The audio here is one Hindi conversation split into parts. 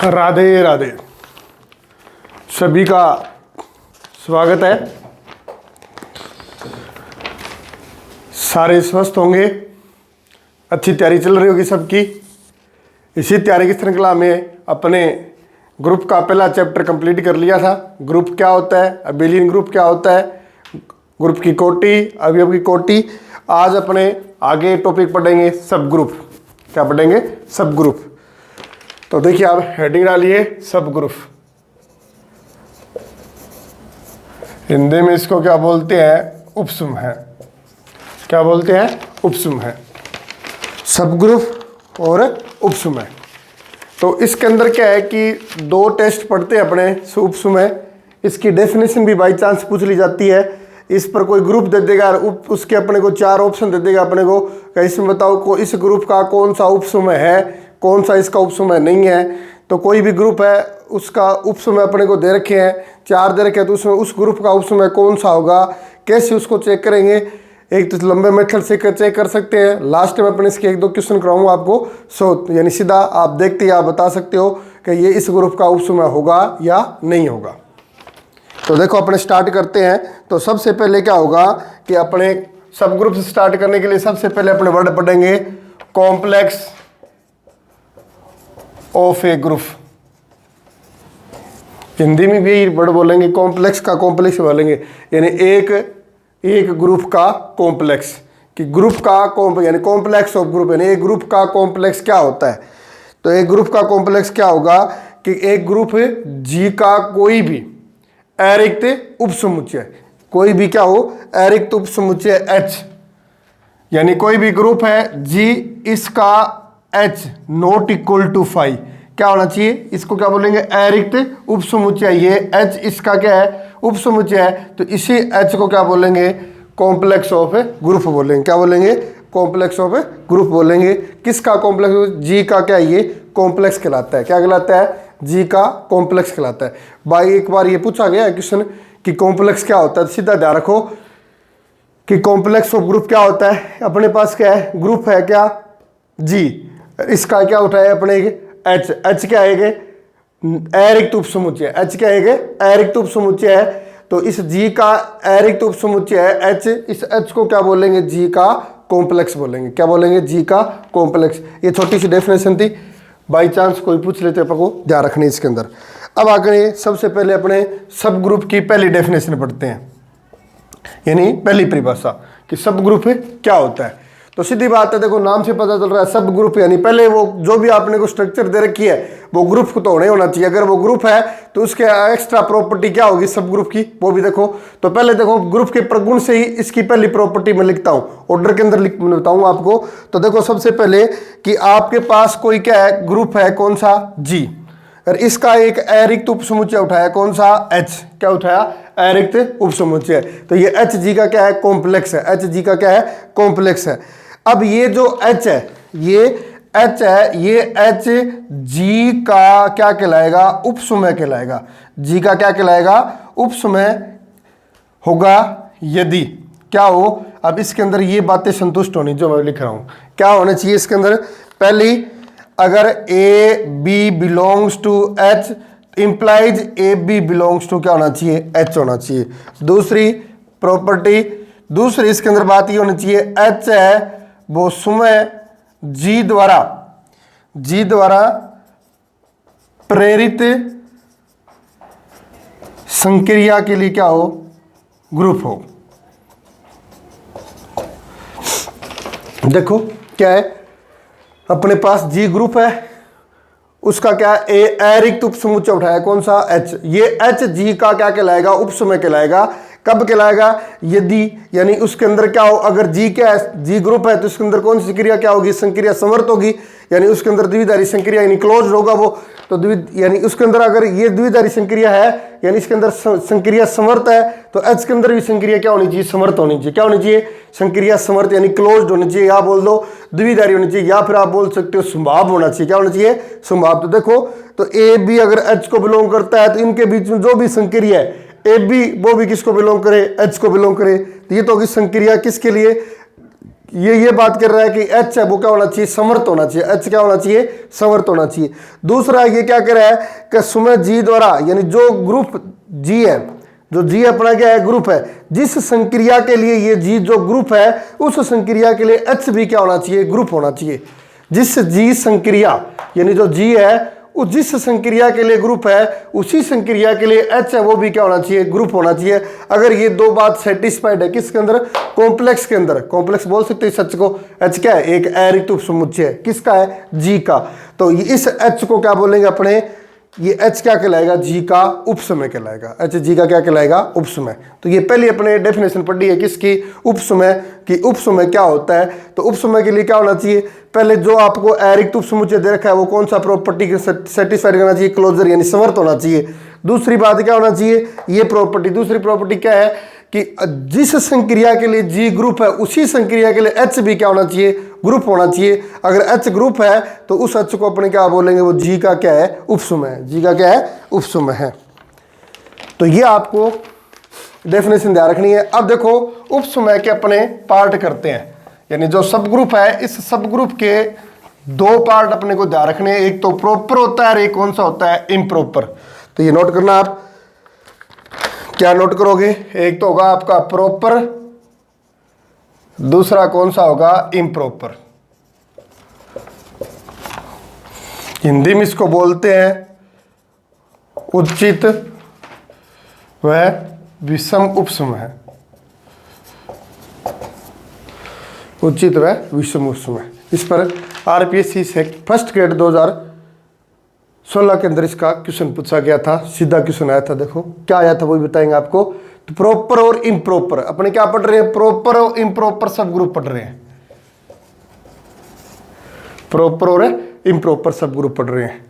राधे राधे। सभी का स्वागत है। सारे स्वस्थ होंगे, अच्छी तैयारी चल रही होगी सबकी। इसी तैयारी की श्रृंखला में अपने ग्रुप का पहला चैप्टर कंप्लीट कर लिया था। ग्रुप क्या होता है, अबेलियन ग्रुप क्या होता है, ग्रुप की कोटि, अवयव की कोटि। आज अपने आगे टॉपिक पढ़ेंगे सब ग्रुप। क्या पढ़ेंगे? सब ग्रुप। तो देखिए आप हेडिंग डालिए सब ग्रुप। हिंदी में इसको क्या बोलते हैं? उपसमूह। क्या बोलते हैं? उपसमूह। सब ग्रुप और उपसमूह। तो इसके अंदर क्या है कि दो टेस्ट पढ़ते हैं अपने उपसमूह। इसकी डेफिनेशन भी बाई चांस पूछ ली जाती है। इस पर कोई ग्रुप दे देगा, उसके अपने को चार ऑप्शन दे देगा अपने को कि इसमें बताओ को इस ग्रुप का कौन सा उपसमूह है, कौन सा इसका उपसमूह नहीं है। तो कोई भी ग्रुप है उसका उपसमूह अपने को दे रखे हैं, चार दे रखे हैं, तो उसमें उस ग्रुप का उपसमूह कौन सा होगा, कैसे उसको चेक करेंगे? एक तो लंबे मेथड से चेक कर सकते हैं। लास्ट में अपने इसके एक दो क्वेश्चन कराऊंगा आपको, सो यानी सीधा आप देखते ही आप बता सकते हो कि ये इस ग्रुप का उपसमूह होगा या नहीं होगा। तो देखो अपने स्टार्ट करते हैं। तो सबसे पहले क्या होगा कि अपने सब ग्रुप से स्टार्ट करने के लिए सबसे पहले अपने वर्ड पढ़ेंगे complex of A group. Hindi में भी यही वर्ड बोलेंगे, कॉम्प्लेक्स का कॉम्प्लेक्स बोलेंगे, यानी एक ग्रुप का कॉम्प्लेक्स। कि ग्रुप का यानी कॉम्प्लेक्स ऑफ ग्रुप, यानी एक ग्रुप का कॉम्प्लेक्स क्या होता है? तो एक ग्रुप का कॉम्प्लेक्स क्या होगा कि एक ग्रुप जी का कोई भी अरिक्त उपसमुच्चय, कोई भी क्या हो अरिक्त उपसमुच्चय H, यानी कोई भी ग्रुप है जी, इसका H नॉट इक्वल टू 5 क्या होना चाहिए? इसको क्या बोलेंगे? अरिक्त उपसमुच्चय। ये H इसका क्या है? उपसमुच्चय है। तो इसी H को क्या बोलेंगे? कॉम्प्लेक्स ऑफ ए ग्रुप बोलेंगे। क्या बोलेंगे? कॉम्प्लेक्स ऑफ ए ग्रुप बोलेंगे। किसका कॉम्प्लेक्स? जी का क्या ये कॉम्प्लेक्स कहलाता है। क्या कहलाता है? जी का कॉम्प्लेक्स कहलाता है। भाई एक बार ये पूछा गया है क्वेश्चन कि कॉम्प्लेक्स क्या होता है, सीधा ध्यान रखो कि कॉम्प्लेक्स ऑफ ग्रुप क्या होता है। अपने पास क्या है? ग्रुप है क्या? जी, इसका क्या उठाया अपने H। H क्या है? अरिक्त उपसमुच्चय। H क्या है? अरिक्त उपसमुच्चय है। तो इस जी का अरिक्त उपसमुच्चय है H, इस H को क्या बोलेंगे? जी का कॉम्प्लेक्स बोलेंगे। क्या बोलेंगे? जी का कॉम्प्लेक्स। ये छोटी सी डेफिनेशन थी, बाई चांस कोई पूछ लेते अपन को ध्यान रखनी इसके अंदर। अब आगे सबसे पहले अपने सब ग्रुप की पहली डेफिनेशन पढ़ते हैं, यानी पहली परिभाषा कि सब ग्रुप क्या होता है। तो सीधी बात है, देखो नाम से पता चल रहा है सब ग्रुप, यानी पहले वो जो भी आपने को स्ट्रक्चर दे रखी है वो ग्रुप को तो नहीं होना चाहिए। अगर वो ग्रुप है तो उसके एक्स्ट्रा प्रॉपर्टी क्या होगी सब ग्रुप की, वो भी देखो। तो पहले देखो ग्रुप के प्रगुण से ही इसकी पहली प्रॉपर्टी मैं लिखता हूँ, ऑर्डर के अंदर बताऊंगा आपको। तो देखो सबसे पहले कि आपके पास कोई क्या है? ग्रुप है कौन सा? जी, और इसका एक अरिक्त उपसमुच्चय उठाया कौन सा? H। क्या उठाया? अरिक्त उपसमुच्चय। तो ये H जी का क्या है? कॉम्प्लेक्स है। H जी का क्या है? कॉम्प्लेक्स है। अब ये जो H है, ये H है, ये H जी का क्या कहलाएगा? उपसमूह कहलाएगा। जी का क्या कहलाएगा? उपसमूह होगा यदि क्या हो? अब इसके अंदर ये बातें संतुष्ट होनी जो मैं लिख रहा हूं। क्या होना चाहिए इसके अंदर? पहली, अगर A B belongs to H implies A B belongs to क्या होना चाहिए? H होना चाहिए। दूसरी प्रॉपर्टी, दूसरी इसके अंदर बात ये होनी चाहिए H है वो समूह जी द्वारा प्रेरित संक्रिया के लिए क्या हो? ग्रुप हो। देखो क्या है अपने पास? जी ग्रुप है, उसका क्या है? ए अरिक्त उपसमुच्चय उठाया कौन सा? H। ये H जी का क्या कहलाएगा? उपसमूह कहलाएगा। कब कहलाएगा? यदि, यानी उसके अंदर क्या हो? अगर जी क्या है? जी ग्रुप है तो उसके अंदर कौन सी क्रिया क्या होगी? संक्रिया समर्थ होगी, यानी उसके अंदर द्विधारी संक्रिया यानी क्लोज होगा वो। तो यानी उसके अंदर अगर ये द्विधारी संक्रिया है यानी इसके अंदर संक्रिया समर्थ है, तो H के अंदर भी संक्रिया क्या होनी चाहिए? समर्थ होनी चाहिए। क्या होनी चाहिए? संक्रिया समर्थ यानी क्लोज्ड होनी चाहिए, या बोल दो द्विधारी होनी चाहिए, या फिर आप बोल सकते हो संभाव होना चाहिए। क्या होना चाहिए? संभाव। तो देखो, तो ए बी अगर H को बिलोंग करता है तो इनके बीच में जो भी संक्रिया है ए बी वो भी किसको बिलोंग करे? H को बिलोंग करे। तो ये तो होगी संक्रिया किसके लिए? ये बात कर रहा है कि एच है वो क्या होना चाहिए, समर्थ होना चाहिए। एच क्या होना चाहिए, समर्थ होना चाहिए। दूसरा ये क्या कह रहा है कि सुमे जी द्वारा, यानी जो ग्रुप जी है, जो जी अपना क्या है, ग्रुप है, जिस संक्रिया के लिए ये जी जो ग्रुप है, उस संक्रिया के लिए एच भी क्या होना चाहिए, ग्रुप होना चाहिए। जिस जी संक्रिया, यानी जो जी है वो जिस संक्रिया के लिए ग्रुप है, उसी संक्रिया के लिए एच है वो भी क्या होना चाहिए, ग्रुप होना चाहिए। अगर ये दो बात सेटिस्फाइड है, किसके अंदर, कॉम्प्लेक्स के अंदर। कॉम्प्लेक्स बोल सकते हैं सच को। एच क्या है, एक अरिक्त उपसमुच्चय है, किसका है, जी का। तो इस एच को क्या बोलेंगे अपने, ये एच क्या कहलाएगा, जी का उपसमय कहलाएगा। एच जी का क्या कहलाएगा, उपसमय। तो ये पहले अपने डेफिनेशन पढ़ी है किसकी, उपसमय की। उपसमय क्या होता है, तो उपसमय के लिए क्या होना चाहिए, पहले जो आपको अरिक्त उपसमुच्चय दे रखा है वो कौन सा प्रॉपर्टी के सेटिस्फाइड करना चाहिए, क्लोजर यानी समर्थ होना चाहिए। दूसरी बात क्या होना चाहिए, ये प्रॉपर्टी। दूसरी प्रॉपर्टी क्या है कि जिस संक्रिया के लिए जी ग्रुप है, उसी संक्रिया के लिए एच भी क्या होना चाहिए, ग्रुप होना चाहिए। अगर एच ग्रुप है तो उस एच को अपने क्या बोलेंगे, वो जी का क्या है, उपसमय है। जी का क्या है, उपसमय है। तो ये आपको डेफिनेशन ध्यान रखनी है। अब देखो उपसमय के अपने पार्ट करते हैं, यानी जो सब ग्रुप है, इस सब ग्रुप के दो पार्ट अपने को ध्यान रखने हैं। एक तो प्रॉपर होता है और एक कौन सा होता है, इम्प्रॉपर। तो ये नोट करना, आप क्या नोट करोगे, एक तो होगा आपका प्रॉपर, दूसरा कौन सा होगा, इम्प्रॉपर। हिंदी में इसको बोलते हैं उचित व विषम उपसमय। उचित व विषम उपसमय, इस पर आरपीएससी से फर्स्ट ग्रेड 2016 के अंदर इसका क्वेश्चन पूछा गया था। सीधा क्वेश्चन आया था। देखो क्या आया था वो भी बताएंगे आपको। तो प्रॉपर और इम्प्रॉपर अपने क्या पढ़ रहे हैं, प्रॉपर और इम्प्रॉपर सब ग्रुप पढ़ रहे हैं। प्रॉपर और इम्प्रॉपर सब ग्रुप पढ़ रहे हैं।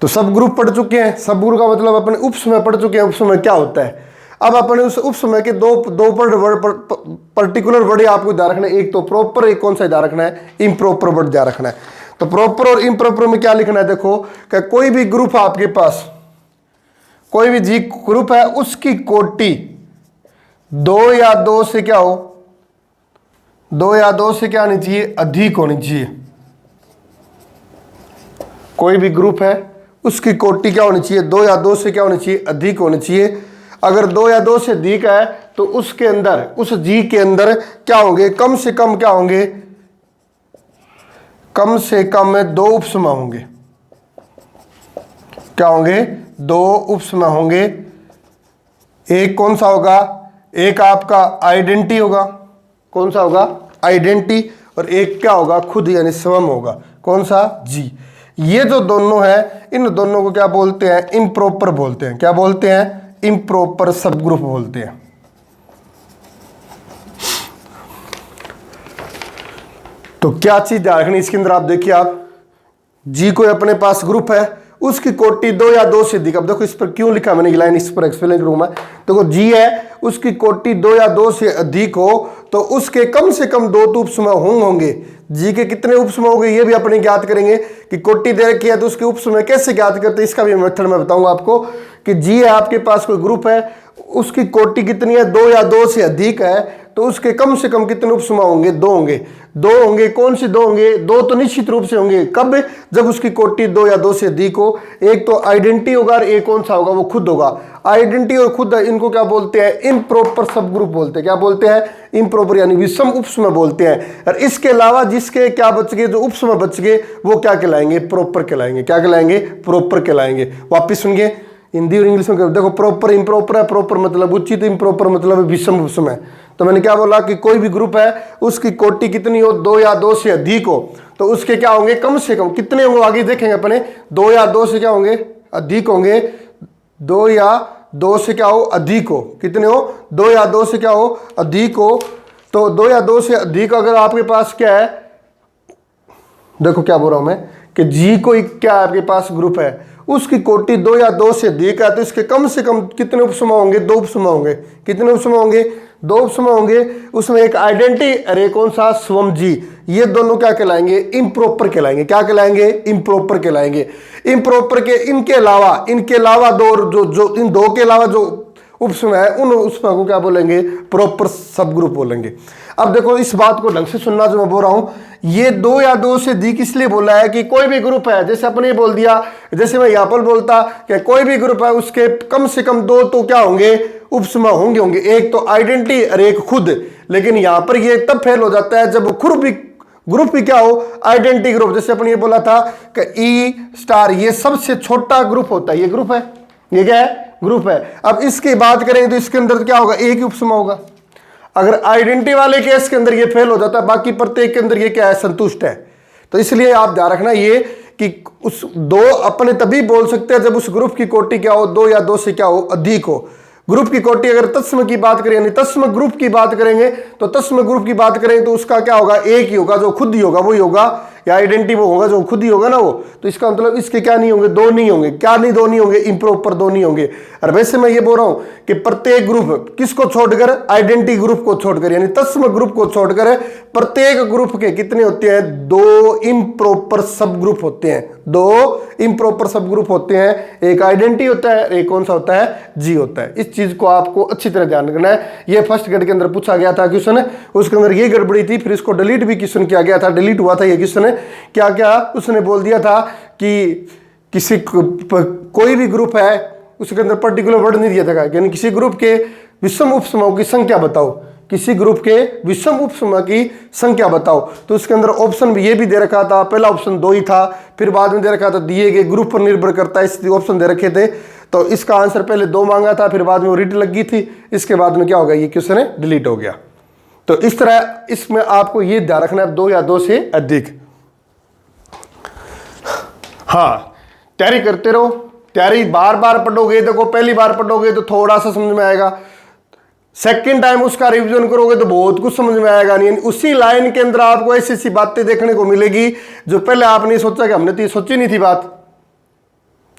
तो सब ग्रुप पढ़ चुके हैं। सब ग्रुप का मतलब अपने उपसमय पढ़ चुके हैं, उपसमय क्या होता है। अब अपने उस उपसमय के दो पर्टिकुलर वर्ड आपको ध्यान रखना है। एक तो प्रॉपर, एक कौन सा ध्यान रखना है, इम्प्रॉपर वर्ड ध्यान रखना है। तो प्रॉपर और इम्प्रॉपर में क्या लिखना है, देखो कि कोई भी ग्रुप आपके पास, कोई भी जी ग्रुप है, उसकी कोटि 2 या 2 से क्या हो, 2 या 2 से क्या होनी चाहिए, अधिक होनी चाहिए। कोई भी ग्रुप है उसकी कोटि क्या होनी चाहिए, 2 या 2 से क्या होनी चाहिए, अधिक होनी चाहिए। अगर 2 या 2 से अधिक है तो उसके अंदर, उस जी के अंदर क्या होंगे, कम से कम क्या होंगे, कम से कम 2 उपसमय होंगे। क्या होंगे, 2 उपसमय होंगे। एक कौन सा होगा, एक आपका आइडेंटिटी होगा। कौन सा होगा, आइडेंटिटी। और एक क्या होगा, खुद यानी स्वयं होगा। कौन सा, जी। ये जो दोनों है, इन दोनों को क्या बोलते हैं, इम्प्रॉपर बोलते हैं। क्या बोलते हैं, इम्प्रॉपर सब ग्रुप बोलते हैं। तो क्या चीज ध्यान रखनी इसके अंदर, आप देखिए, आप जी कोई अपने पास ग्रुप है, उसकी कोटि 2 या 2 से अधिक। अब देखो इस पर क्यों लिखा मैंने, लाइन इस पर एक्सप्लेन करूंगा। देखो जी है, उसकी कोटि 2 या 2 से अधिक हो तो उसके कम से कम 2 तो उपसमय होंगे। जी के कितने उपसमय होंगे ये भी अपने ज्ञात करेंगे कि कोटि दे रखी है तो उसके उपसमय कैसे ज्ञात करते हैं, इसका भी मेथड मैं बताऊंगा आपको। कि जी है, आपके पास कोई ग्रुप है, उसकी कोटि कितनी है, 2 या 2 से अधिक है, तो उसके कम से कम कितने उपसमय होंगे, 2 होंगे। 2 होंगे, कौन से 2 होंगे, 2 तो निश्चित रूप से होंगे। कब, जब उसकी कोटि 2 या 2 से अधिक हो। एक तो आइडेंटिटी होगा और एक कौन सा होगा, वो खुद होगा। आइडेंटिटी और खुद, इनको क्या बोलते हैं, इम्प्रॉपर सब ग्रुप बोलते हैं। क्या बोलते हैं, इम्प्रॉपर यानी विषम उपसमय बोलते हैं। और इसके अलावा जिसके क्या बच गए, जो उपसमय बच गए, वो क्या कहलाएंगे, प्रॉपर कहलाएंगे। क्या कहलाएंगे, प्रॉपर कहलाएंगे। वापिस सुनिए, हिंदी और इंग्लिश में देखो, प्रॉपर इम्प्रॉपर है। प्रॉपर मतलब उचित, इम्प्रॉपर मतलब विषम उपसमय। तो मैंने क्या बोला कि कोई भी ग्रुप है, उसकी कोटि कितनी हो, 2 या 2 से अधिक हो, तो उसके क्या होंगे, कम से कम कितने होंगे, आगे देखेंगे अपने। 2 या 2 से क्या होंगे, अधिक होंगे। 2 या 2 से क्या हो, अधिक हो। कितने हो, 2 या 2 से क्या हो, अधिक हो। तो 2 या 2 से अधिक अगर आपके पास क्या है, देखो क्या बोल रहा हूं मैं, कि जी कोई क्या आपके पास ग्रुप है, उसकी कोटि 2 या 2 से अधिक है, तो इसके कम से कम कितने उपसमय होंगे, 2 उपसमय होंगे। कितने उपसमय होंगे, 2 उपसमय होंगे। उसमें एक आइडेंटिटी, अरे कौन सा, स्वयं जी। ये दोनों क्या कहलाएंगे, इम्प्रॉपर कहलाएंगे। क्या कहलाएंगे, इम्प्रॉपर कहलाएंगे। इम्प्रॉपर के इनके अलावा दो, जो इन 2 के अलावा जो उपसमूह है, उन उपसमूह को क्या बोलेंगे, प्रॉपर सब ग्रुप बोलेंगे। अब देखो इस बात को ढंग से सुनना जो मैं बोल रहा हूं, ये 2 या 2 से अधिक इसलिए बोला है कि कोई भी ग्रुप है, जैसे अपने बोल दिया, जैसे मैं यहाँ पर बोलता कि कोई भी ग्रुप है उसके कम से कम 2 तो क्या होंगे, उपसमूह होंगे, एक तो आइडेंटिटी और एक खुद। लेकिन यहां पर ये तब फेल हो जाता है जब ग्रुप भी क्या हो, आइडेंटिटी ग्रुप। जैसे अपन ये बोला था कि ई स्टार ये सबसे छोटा ग्रुप होता है, ये ग्रुप है, ये क्या है, ग्रुप है। अब इसकी बात करें तो इसके अंदर क्या होगा, एक ही उपसमूह होगा। अगर आइडेंटिटी वाले केस के अंदर ये फेल हो जाता है, बाकी प्रत्येक के अंदर ये क्या है, संतुष्ट है। तो इसलिए आप ध्यान रखना ये कि उस 2 अपने तभी बोल सकते हैं जब उस ग्रुप की कोटि क्या हो, 2 या 2 से क्या हो, अधिक हो। ग्रुप की कोटि अगर तत्सम की बात करें, यानी तत्सम ग्रुप की बात करेंगे, तो तत्सम ग्रुप की बात करें तो उसका क्या होगा, एक ही होगा, जो खुद ही होगा वही होगा, या आइडेंटिटी वो होगा जो खुद ही होगा ना वो। तो इसका मतलब इसके क्या नहीं होंगे, 2 नहीं होंगे। क्या नहीं, 2 नहीं होंगे, इम्प्रॉपर 2 नहीं होंगे। और वैसे मैं ये बोल रहा हूं कि प्रत्येक ग्रुप किसको छोड़कर, आइडेंटिटी ग्रुप को छोड़कर, यानी तत्सम ग्रुप को छोड़कर प्रत्येक ग्रुप के कितने होते हैं, 2 इम्प्रॉपर सब ग्रुप होते हैं। 2 इम्प्रॉपर सब ग्रुप होते हैं, एक आइडेंटिटी होता है, एक कौन सा होता है, जी होता है। इस चीज को आपको अच्छी तरह ध्यान रखना है। ये फर्स्ट ग्रेड के अंदर पूछा गया था क्वेश्चन, उसके अंदर ये गड़बड़ी थी, फिर इसको डिलीट भी क्वेश्चन किया गया था, डिलीट हुआ था ये क्वेश्चन। क्या क्या उसने बोल दिया था कि किसी कोई भी ग्रुप है उसके अंदर पर्टिकुलर वर्ड नहीं दिया था, यानी किसी ग्रुप के विषम उपसमूहों की संख्या बताओ, किसी ग्रुप के विषम उपसमूह की संख्या बताओ। तो उसके अंदर ऑप्शन भी ये भी दे रखा था, पहला ऑप्शन 2 ही था, फिर बाद में दे रखा था दिए गए ग्रुप पर निर्भर करता है, इस ऑप्शन दे रखे थे। तो इसका आंसर पहले 2 मांगा था, फिर बाद में वो रिट लग गई थी, इसके बाद में क्या हो गया, ये क्वेश्चन डिलीट हो गया। तो इस तरह इसमें आपको ये ध्यान रखना है, 2 या 2 से अधिक। हाँ, तैयारी करते रहो, तैयारी बार बार पढ़ोगे, देखो पहली बार पढ़ोगे तो थोड़ा सा समझ में आएगा, सेकंड टाइम उसका रिवीजन करोगे तो बहुत कुछ समझ में आएगा नहीं। उसी लाइन के अंदर आपको ऐसी ऐसी बातें देखने को मिलेगी जो पहले आपने सोचा कि हमने तो ये सोची नहीं थी बात,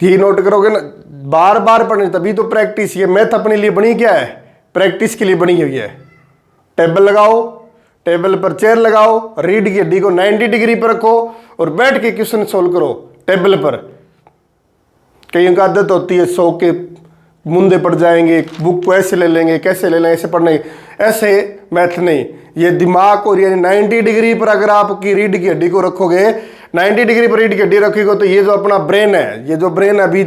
ये नोट करोगे ना, बार बार पढ़ने तभी तो प्रैक्टिस। ये मैथ अपने लिए बनी क्या है, प्रैक्टिस के लिए बनी हुई है। टेबल लगाओ, टेबल पर चेयर लगाओ, रीढ़ की हड्डी को 90 डिग्री पर रखो और बैठ के क्वेश्चन सोल्व करो टेबल पर। कईयों की आदत होती है सो के मुंदे पड़ जाएंगे, बुक को ऐसे ले लेंगे, कैसे ले लेंगे, ऐसे पढ़ने, ऐसे मैथ नहीं। ये दिमाग और यानी 90 डिग्री पर अगर आपकी रीढ़ की हड्डी को रखोगे, 90 डिग्री पर रीढ़ की हड्डी रखोगे तो ये जो अपना ब्रेन है, ये जो ब्रेन है अभी,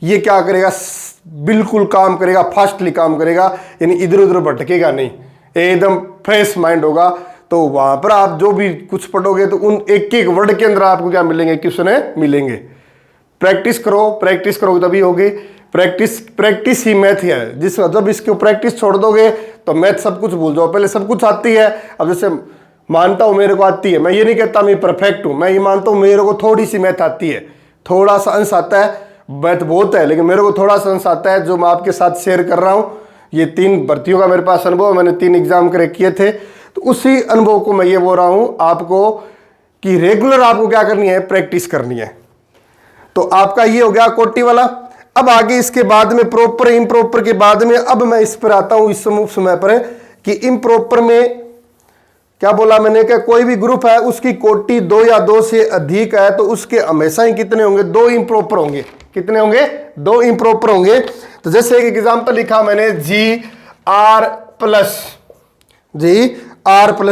ये क्या करेगा, बिल्कुल काम करेगा, फास्टली काम करेगा, यानी इधर उधर भटकेगा नहीं, एकदम फ्रेश माइंड होगा। तो वहां पर आप जो भी कुछ पढ़ोगे तो उन एक एक वर्ड के अंदर आपको क्या मिलेंगे, क्वेश्चन मिलेंगे। प्रैक्टिस करो, प्रैक्टिस करोगे तभी होगी। प्रैक्टिस ही मैथ है, जिस जब इसको प्रैक्टिस छोड़ दोगे तो मैथ सब कुछ भूल जाओ। पहले सब कुछ आती है, अब जैसे मानता हूं मेरे को आती है, मैं ये नहीं कहता मैं परफेक्ट हूं, मैं ये मानता हूं मेरे को थोड़ी सी मैथ आती है, थोड़ा सा अंश आता है, मैथ बहुत है लेकिन मेरे को थोड़ा सा अंश आता है जो मैं आपके साथ शेयर कर रहा हूं। ये 3 भर्तियों का मेरे पास अनुभव, मैंने 3 एग्जाम क्रैक किए थे, तो उसी अनुभव को मैं ये बोल रहा हूं आपको कि रेगुलर आपको क्या करनी है, प्रैक्टिस करनी है। तो आपका ये हो गया कोटि वाला। अब आगे इसके बाद में प्रॉपर इम्प्रॉपर के बाद में अब मैं इस पर आता हूं, इस समय पर कि इम्प्रॉपर में क्या बोला मैंने कि कोई भी ग्रुप है उसकी कोटि 2 या 2 से अधिक है तो उसके हमेशा ही कितने होंगे, 2 इम्प्रॉपर होंगे। कितने होंगे, 2 इम्प्रॉपर होंगे। तो जैसे एक एग्जांपल लिखा मैंने GR+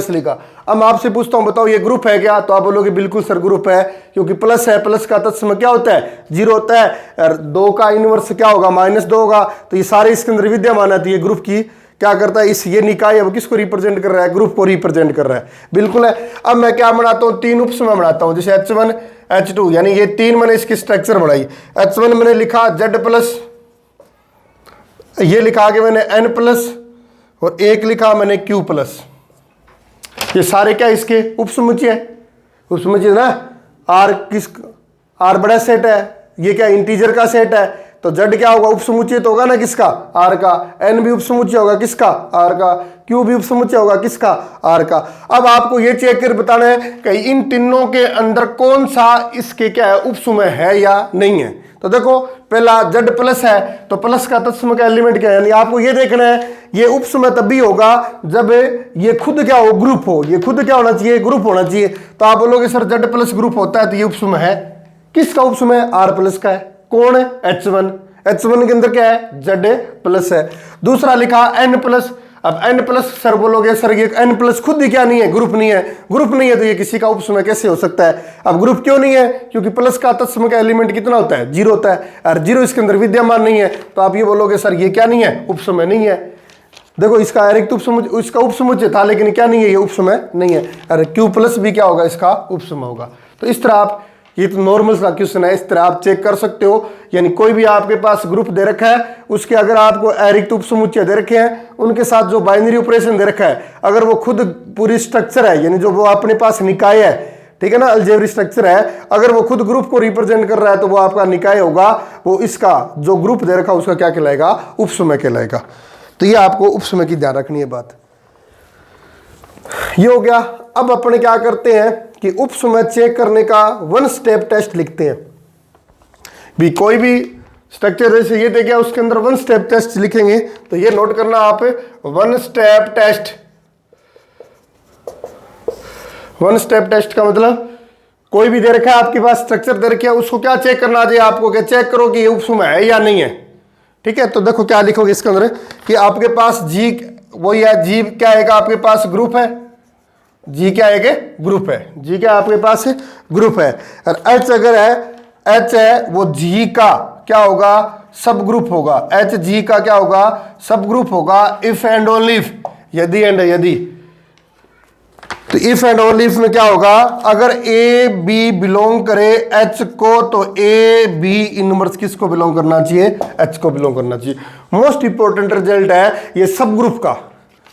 लिखा। अब मैं आपसे पूछता हूं बताओ ये ग्रुप है क्या, तो आप बोलोगे बिल्कुल सर ग्रुप है, क्योंकि प्लस है, प्लस का तत्सम क्या होता है, 0 होता है, और 2 का इनवर्स क्या होगा, -2 होगा। तो ये सारे इसके अंदर विद्यमान आती है। ग्रुप की क्या करता है, इस ये निकाय है वो किसको रिप्रेजेंट कर रहा है, ग्रुप को रिप्रेजेंट कर रहा है, बिल्कुल है। अब मैं क्या बनाता हूं, 3 उपसमूह बनाता हूं, जैसे H1 H2, यानी ये 3 मैंने इसकी स्ट्रक्चर बढ़ाई। H1 मैंने लिखा Z+, ये लिखा आगे मैंने N+, और एक लिखा मैंने Q+। ये सारे क्या इसके उपसमुच्चय है, उपसमुच्चय ना। R बड़ा सेट है, ये क्या इंटीजर का सेट है, तो Z क्या होगा, उपसमुच्चय तो होगा ना किसका, R का। N भी उपसमुच्चय होगा किसका, R का। Q भी उपसमुच्चय होगा किसका, R का। अब आपको ये चेक कर बताना है कि इन तीनों के अंदर कौन सा इसके क्या है, उपसमुच्चय है या नहीं है। तो देखो पहला Z+ है तो प्लस का तत्सम का एलिमेंट क्या है, यानी आपको ये देखना है ये उपसमुच्चय तभी होगा जब ये खुद क्या हो, ग्रुप हो। ये खुद क्या होना चाहिए, ग्रुप होना चाहिए। तो आप बोलोगे सर Z+ ग्रुप होता है तो ये उपसमुच्चय है, किसका उपसमुच्चय है, R+ का है। कौन है, H1। H1 के अंदर क्या है, Z+ है। दूसरा लिखा N+। अब N+ सर बोलोगे सर ये N+ खुद ही क्या नहीं है, ग्रुप नहीं है। ग्रुप नहीं है तो ये किसी का उपसमूह कैसे हो सकता है। अब ग्रुप क्यों नहीं है, क्योंकि प्लस का तत्समूह का एलिमेंट कितना होता है, 0 होता है, और 0 इसके अंदर विद्यमान नहीं है, तो आप ये बोलोगे सर ये क्या नहीं है, उपसमूह नहीं है। देखो इसका अरिक्त उपसमूह, इसका उपसमुच्चय था लेकिन क्या नहीं है, ये उपसमूह नहीं है। अरे Q+ भी क्या होगा, इसका उपसमूह होगा। तो इस तरह आप, ये तो नॉर्मल सा क्वेश्चन है, इस तरह आप चेक कर सकते हो। यानी कोई भी आपके पास ग्रुप दे रखा है, उसके अगर आपको अरिक्त उपसमुच्चय दे रखे हैं, उनके साथ जो बाइनरी ऑपरेशन दे रखा है, अगर वो खुद पूरी स्ट्रक्चर है, यानी जो वो अपने पास निकाय है, ठीक है ना, अलजेब्रिक स्ट्रक्चर है, अगर वो खुद ग्रुप को रिप्रेजेंट कर रहा है तो वो आपका निकाय होगा, वो इसका जो ग्रुप दे रखा है उसका क्या कहलाएगा, उपसमूह कहलाएगा। तो ये आपको उपसमूह की ध्यान रखनी है बात, ये हो गया। अब अपने क्या करते हैं कि उपसमूह चेक करने का 1 स्टेप टेस्ट लिखते हैं। भी कोई भी स्ट्रक्चर जैसे ये दे गया, उसके अंदर 1 स्टेप टेस्ट लिखेंगे। तो ये नोट करना आप, 1 स्टेप टेस्ट। 1 स्टेप टेस्ट का मतलब कोई भी दे रखा है आपके पास, स्ट्रक्चर दे रखा है, उसको क्या चेक करना चाहिए आपको, क्या चेक करो कि ये उपसमूह है या नहीं है। ठीक है, तो देखो क्या लिखोगे इसके अंदर कि आपके पास जी वही है, जी क्या है, आपके पास ग्रुप है, जी क्या है, ग्रुप है, जी क्या आपके पास ग्रुप है। और एच अगर है, एच है वो जी का क्या होगा, सब ग्रुप होगा। एच जी का क्या होगा, सब ग्रुप होगा। इफ एंड ओनली इफ, यदि एंड यदि। तो इफ एंड ओनली इफ में क्या होगा, अगर ए बी बिलोंग करे एच को, तो ए बी इनवर्स किसको बिलोंग करना चाहिए, एच को बिलोंग करना चाहिए। मोस्ट इंपॉर्टेंट रिजल्ट है ये सब ग्रुप का,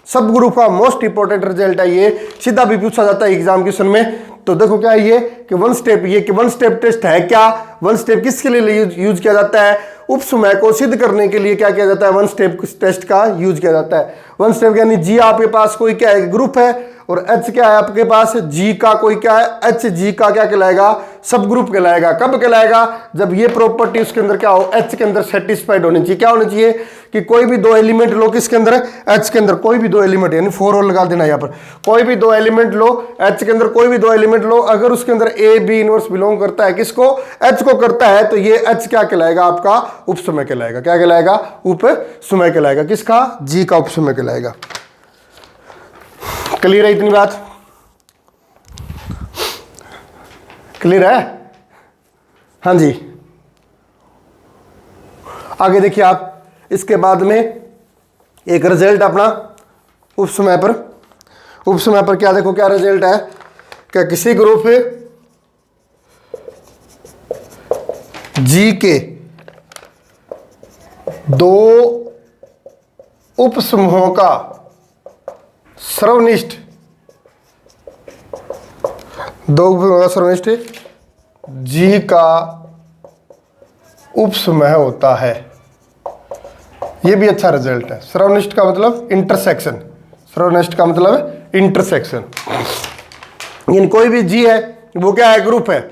सब ग्रुप का मोस्ट इंपॉर्टेंट रिजल्ट है ये, सीधा भी पूछा जाता है एग्जाम क्वेश्चन में। तो देखो क्या है ये कि 1 स्टेप, ये कि 1 स्टेप टेस्ट है क्या। 1 स्टेप किसके लिए यूज किया जाता है, उपसमूह को सिद्ध करने के लिए क्या किया जाता है, 1 स्टेप टेस्ट का यूज किया जाता है। 1 स्टेप यानी जी आपके पास कोई क्या है, ग्रुप है, और एच क्या है आपके पास, जी का कोई क्या है, एच जी का क्या कहलाएगा, सब ग्रुप कहलाएगा। कब कहलाएगा, जब ये प्रॉपर्टी उसके अंदर क्या हो, एच के अंदर सेटिस्फाइड होनी चाहिए। क्या होनी चाहिए कि कोई भी 2 एलिमेंट लो, किसके अंदर, एच के अंदर, कोई भी 2 एलिमेंट, यानी 4 और लगा देना यहाँ पर, कोई भी 2 एलिमेंट लो, एच के अंदर कोई भी 2 एलिमेंट लो, अगर उसके अंदर ए बी इनवर्स बिलोंग करता है, किसको, एच को करता है, तो ये एच क्या कहलाएगा, आपका उपसमूह कहलाएगा। क्या कहलाएगा, उपसमूह कहलाएगा, किसका, जी का उपसमूह कहलाएगा। क्लियर है इतनी बात, क्लियर है, हाँ जी। आगे देखिए आप, इसके बाद में एक रिजल्ट अपना उपसमूह पर, उपसमूह पर क्या देखो क्या रिजल्ट है, क्या किसी ग्रुप जी के 2 उपसमूहों का सर्वनिष्ठ, 2 उपसमूहों का सर्वनिष्ठ जी का उपसमूह होता है। ये भी अच्छा रिजल्ट है। सर्वनिष्ठ का मतलब इंटरसेक्शन, सर्वनिष्ठ का मतलब इंटरसेक्शन, यानी कोई भी जी है वो क्या है, ग्रुप है,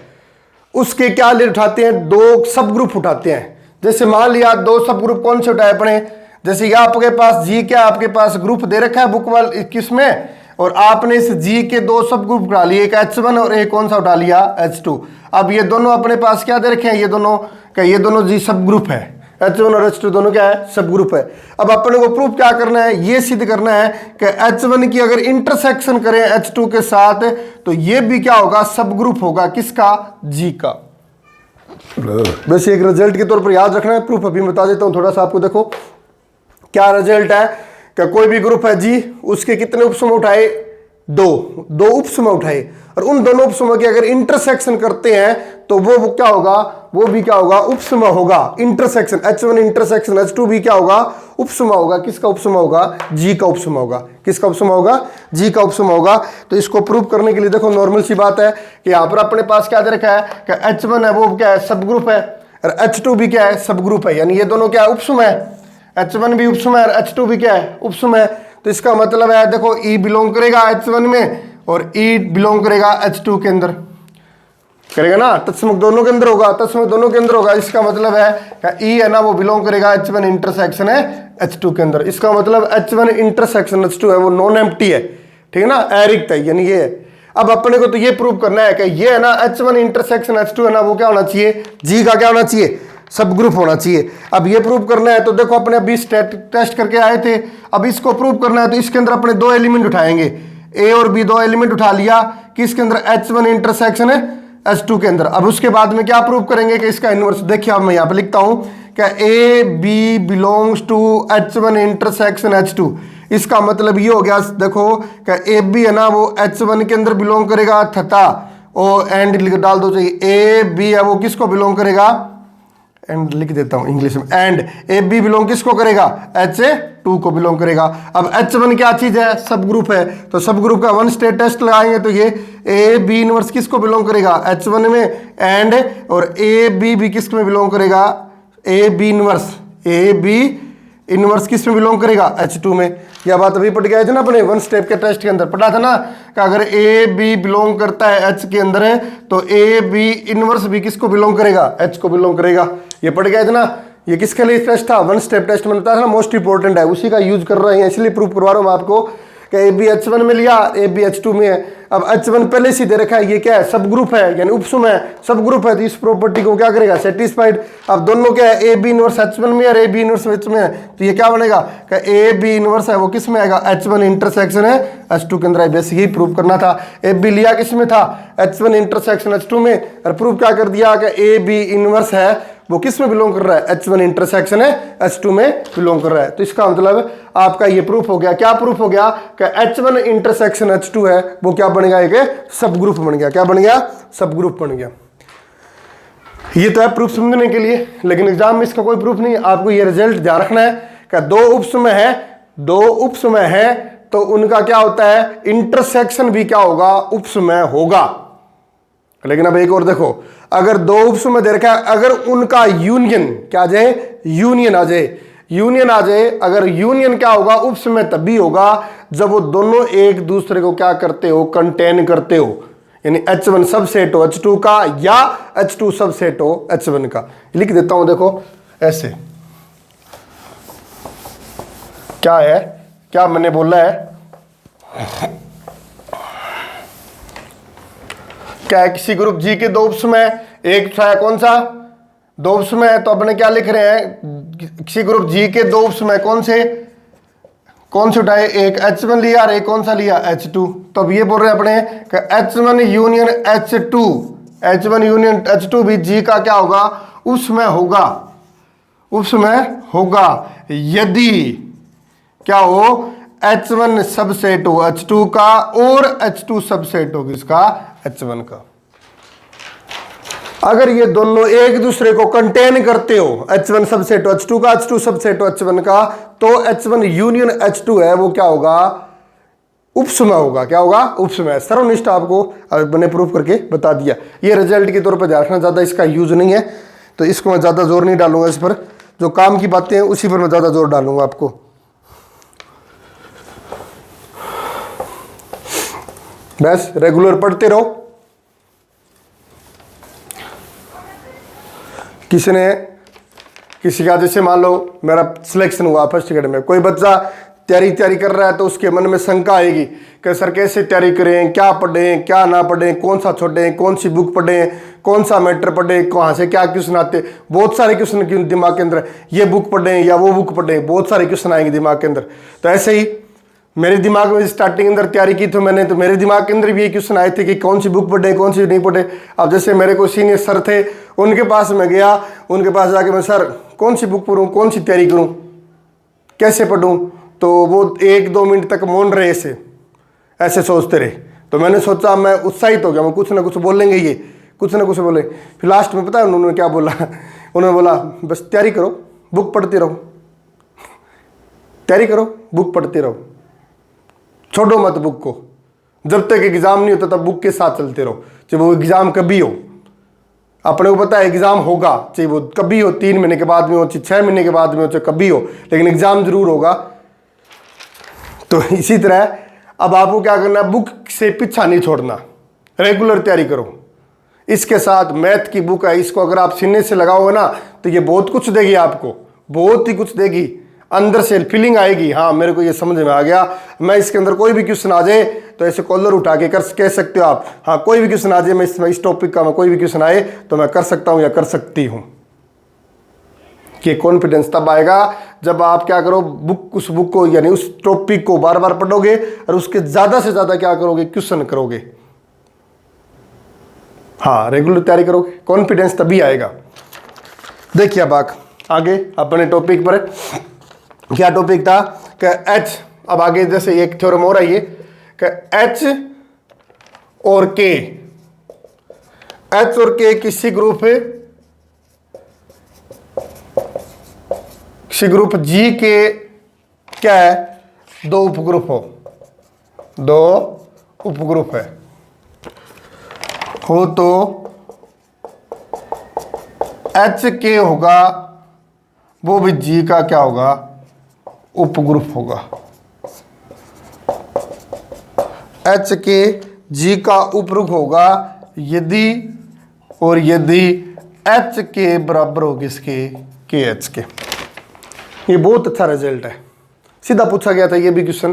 उसके क्या ले उठाते हैं, 2 सब ग्रुप उठाते हैं। जैसे मान लिया 2 सब ग्रुप कौन से उठाए अपने, जैसे ये आपके पास जी क्या आपके पास ग्रुप दे रखा है बुक वाल 21 में, और आपने इस जी के 2 सब ग्रुप उठा लिए, एक H1 और एक कौन सा उठा लिया, H2। अब ये दोनों अपने पास क्या दे रखे हैं, ये दोनों क्या, ये दोनों जी सब ग्रुप है, H1 और H2 दोनों क्या है, सब ग्रुप है। अब अपने को प्रूफ क्या करना है, ये सिद्ध करना है कि H1 की अगर इंटरसेक्शन करें H2 के साथ, तो ये भी क्या होगा, सब ग्रुप होगा, किसका, जी का। वैसे एक रिजल्ट के तौर पर याद रखना है, प्रूफ अभी बता देता हूं थोड़ा सा आपको। देखो क्या रिजल्ट है कि कोई भी ग्रुप है जी, उसके कितने उपसमूह उठाए, 2 उपसमूह उठाए, और उन दोनों उपसमूह की अगर इंटरसेक्शन करते हैं तो वो क्या होगा, वो भी क्या होगा, उपसमूह होगा। इंटरसेक्शन H1 इंटरसेक्शन H2 भी क्या होगा, उपसमूह होगा। किसका उपसमूह होगा, जी का उपसमूह होगा। किसका उपसमूह होगा, जी का उपसमूह होगा। तो इसको प्रूव करने के लिए देखो नॉर्मल सी बात है कि यहाँ पर अपने पास क्या दे रखा है कि H1 है वो क्या है, सब ग्रुप है, और H2 भी क्या है, सब ग्रुप है, यानी ये दोनों क्या है, उपसमूह है। H1 भी उपसमूह है और H2 भी क्या है, उपसमूह है। तो इसका मतलब है देखो E बिलोंग करेगा H1 में और E बिलोंग करेगा H2 के अंदर, करेगा ना, तत्समूह दोनों के अंदर होगा, तत्समूह दोनों के अंदर होगा। इसका मतलब है कि E है ना वो बिलोंग करेगा H1 इंटरसेक्शन है H2 के अंदर। इसका मतलब H1 इंटरसेक्शन H2 है वो नॉन एम्प्टी है, ठीक है ना, अरिक्त है, यानी ये है। अब अपने को तो ये प्रूव करना है कि ये है ना H1 इंटरसेक्शन H2 है ना वो क्या होना चाहिए, जी का क्या होना चाहिए, सब ग्रुप होना चाहिए। अब ये प्रूव करना है तो देखो अपने अभी टेस्ट करके आए थे, अब इसको प्रूव करना है तो इसके अंदर अपने दो एलिमेंट उठाएंगे, ए और बी, दो एलिमेंट उठा लिया कि इसके अंदर H1 इंटरसेक्शन है H2 के अंदर। अब उसके बाद में क्या प्रूव करेंगे कि इसका इनवर्स, देखिए अब मैं यहाँ पे लिखता हूं क्या A B belongs to H1 intersection H2। इसका मतलब ये हो गया, देखो क्या ए बी है ना वो H1 के अंदर बिलोंग करेगा तथा ओ एंड डाल दो चाहिए, ए बी है वो किसको बिलोंग करेगा, एंड लिख देता हूं इंग्लिश में, एंड ए बी बिलोंग किसको करेगा, H2 को बिलोंग करेगा। अब H1 क्या चीज है, सब ग्रुप है, तो सब ग्रुप का वन स्टेट टेस्ट लगाएंगे तो ये ए बी इनवर्स किसको बिलोंग करेगा, H1 में, एंड और ए बी भी किस में बिलोंग करेगा, A B inverse, A B inverse किस में बिलोंग करेगा, H2 में। यह बात अभी पढ़ गया था ना अपने वन स्टेप के टेस्ट के अंदर, पढ़ा था ना कि अगर ए बी बिलोंग करता है H के अंदर है तो ए बी इनवर्स भी किसको बिलोंग करेगा, H को बिलोंग करेगा। ये पढ़ गया था ना, ये किसके लिए टेस्ट था, वन स्टेप टेस्ट में बताया था ना, मोस्ट इंपॉर्टेंट है, उसी का यूज कर रहे हैं, इसलिए प्रूफ करवा रहा हूँ आपको कि ए बी H1 में लिया, ए बी H2 में है। अब H1 पहले से दे रखा है, ये क्या है, सब ग्रुप है यानी उपसम है, सब ग्रुप है, तो इस प्रॉपर्टी को क्या करेगा, सेटिस्फाइड। अब दोनों क्या है, ए बी इनवर्स H1 में और ए बी इनवर्स H में है, तो ये क्या बनेगा कि ए बी इनवर्स है वो किस में आएगा, H1 इंटरसेक्शन है H2 के अंदर। बेसिक ही प्रूव करना था। ए बी लिया किस में था, H1 इंटरसेक्शन H2 में, और प्रूव क्या कर दिया कि ए बी इनवर्स है वो किस में बिलोंग कर रहा है, H1 इंटरसेक्शन है H2 में बिलोंग कर रहा है। तो इसका मतलब आपका ये प्रूफ हो गया, क्या प्रूफ हो गया कि H1 इंटरसेक्शन H2 है वो क्या बन गया, एक सब ग्रुप बन गया। क्या बन गया, सब ग्रुप बन गया। ये तो है प्रूफ समझने के लिए, लेकिन एग्जाम में इसका कोई प्रूफ नहीं है। आपको ये रिजल्ट ध्यान रखना है कि दो उपसमय है, दो उपसमय है तो उनका क्या होता है, इंटरसेक्शन भी क्या होगा, उपसमय होगा। लेकिन अब एक और देखो, अगर दो उपसमय दे रखा है, अगर उनका यूनियन क्या आ जाए, यूनियन आ जाए, यूनियन आ जाए, अगर यूनियन क्या होगा, उपसमय तभी होगा जब वो दोनों एक दूसरे को क्या करते हो, कंटेन करते हो, यानी H1 सबसेट हो H2 का या H2 सबसेट हो H1 का। लिख देता हूं देखो ऐसे, क्या है, क्या मैंने बोला है, क्या है, किसी ग्रुप जी के दो उपसमय, एक है कौन सा, दो उपसमय है, तो अपने क्या लिख रहे हैं, किसी ग्रुप जी के दो उपसमय कौन से उठाए, एक H1 लिया और एक कौन सा लिया, H2। तो अब ये बोल रहे हैं अपने कि H1 union H2, H1 union H2 भी जी का क्या होगा, उपसमय होगा, उपसमय होगा यदि क्या हो, H1 सबसेट हो H2 का और H2 सबसेट हो किसका, H1 का। अगर ये दोनों एक दूसरे को कंटेन करते हो, H1 सबसेट हो H2 का, H2 सबसेट हो H1 का, तो H1 यूनियन H2 है वो क्या होगा, उपसमय होगा। क्या होगा, उपसमय। सर्वनिष्ठ आपको मैंने प्रूफ करके बता दिया। ये रिजल्ट के तौर पर ध्यान रखना, ज्यादा इसका यूज नहीं है, तो इसको मैं ज्यादा जोर नहीं डालूंगा, इस पर जो काम की बातें हैं उसी पर मैं ज्यादा जोर डालूंगा आपको। बस रेगुलर पढ़ते रहो। किसी का जैसे मान लो मेरा सिलेक्शन हुआ फर्स्ट ग्रेड में, कोई बच्चा तैयारी कर रहा है तो उसके मन में शंका आएगी कि सर कैसे तैयारी करें, क्या पढ़ें क्या ना पढ़ें, कौन सा छोड़ें, कौन सी बुक पढ़ें, कौन सा मैटर पढ़ें, कहाँ से क्या क्वेश्चन आते, बहुत सारे क्वेश्चन क्यों दिमाग के अंदर, ये बुक पढ़ें या वो बुक पढ़ें, बहुत सारे क्वेश्चन आएंगे दिमाग के अंदर। तो ऐसे ही मेरे दिमाग में स्टार्टिंग अंदर तैयारी की तो मैंने, तो मेरे दिमाग के अंदर भी ये क्वेश्चन आए थे कि कौन सी बुक पढ़े कौन सी नहीं पढ़े। अब जैसे मेरे को सीनियर सर थे, उनके पास मैं गया, उनके पास जाके मैं सर कौन सी बुक पढ़ूँ, कौन सी तैयारी करूँ, कैसे पढ़ूँ, तो वो 1-2 मिनट तक मौन रहे, ऐसे सोचते रहे। तो मैंने सोचा, मैं उत्साहित हो गया, मैं कुछ ना कुछ बोलेंगे, ये कुछ ना कुछ बोले। फिर लास्ट में पता है उन्होंने क्या बोला, उन्होंने बोला बस तैयारी करो, बुक पढ़ते रहो, तैयारी करो, बुक पढ़ते रहो, छोड़ो मत बुक को, जब तक एग्जाम नहीं होता तब बुक के साथ चलते रहो, चाहे वो एग्जाम कभी हो। अपने को पता है एग्जाम होगा, चाहे वो कभी हो, 3 महीने के बाद में हो, चाहे 6 महीने के बाद में हो, चाहे कभी हो, लेकिन एग्जाम जरूर होगा। तो इसी तरह अब आपको क्या करना है, बुक से पीछा नहीं छोड़ना, रेगुलर तैयारी करो। इसके साथ मैथ की बुक है, इसको अगर आप सीने से लगाओगे ना तो ये बहुत कुछ देगी आपको, बहुत ही कुछ देगी, अंदर से फीलिंग आएगी, हाँ मेरे को ये समझ में आ गया, मैं इसके अंदर कोई भी क्वेश्चन आ जाए तो ऐसे कॉलर उठा के कह सकते हो आप, हाँ कोई भी क्वेश्चन आ जाए, मैं इस टॉपिक का मैं कोई भी क्वेश्चन आए तो मैं कर सकता हूँ या कर सकती हूँ। कि कॉन्फिडेंस तब आएगा जब आप क्या करो, उस बुक को यानी उस टॉपिक को बार बार पढ़ोगे और उसके ज्यादा से ज्यादा क्या करोगे, क्वेश्चन करोगे। हाँ, रेगुलर तैयारी करोगे, कॉन्फिडेंस तभी आएगा। देखिए अब आगे अपने टॉपिक पर, क्या टॉपिक था कि एच, अब आगे जैसे एक थ्योरम और आई है कि एच और के, एच और के किसी ग्रुप जी के क्या है, दो उपग्रुप है हो तो एच के होगा वो भी जी का क्या होगा, उपग्रुप होगा। एच के जी का उपग्रुप होगा यदि एच के बराबर हो किसके, के एच के। ये बहुत अच्छा रिजल्ट है, सीधा पूछा गया था ये भी क्वेश्चन।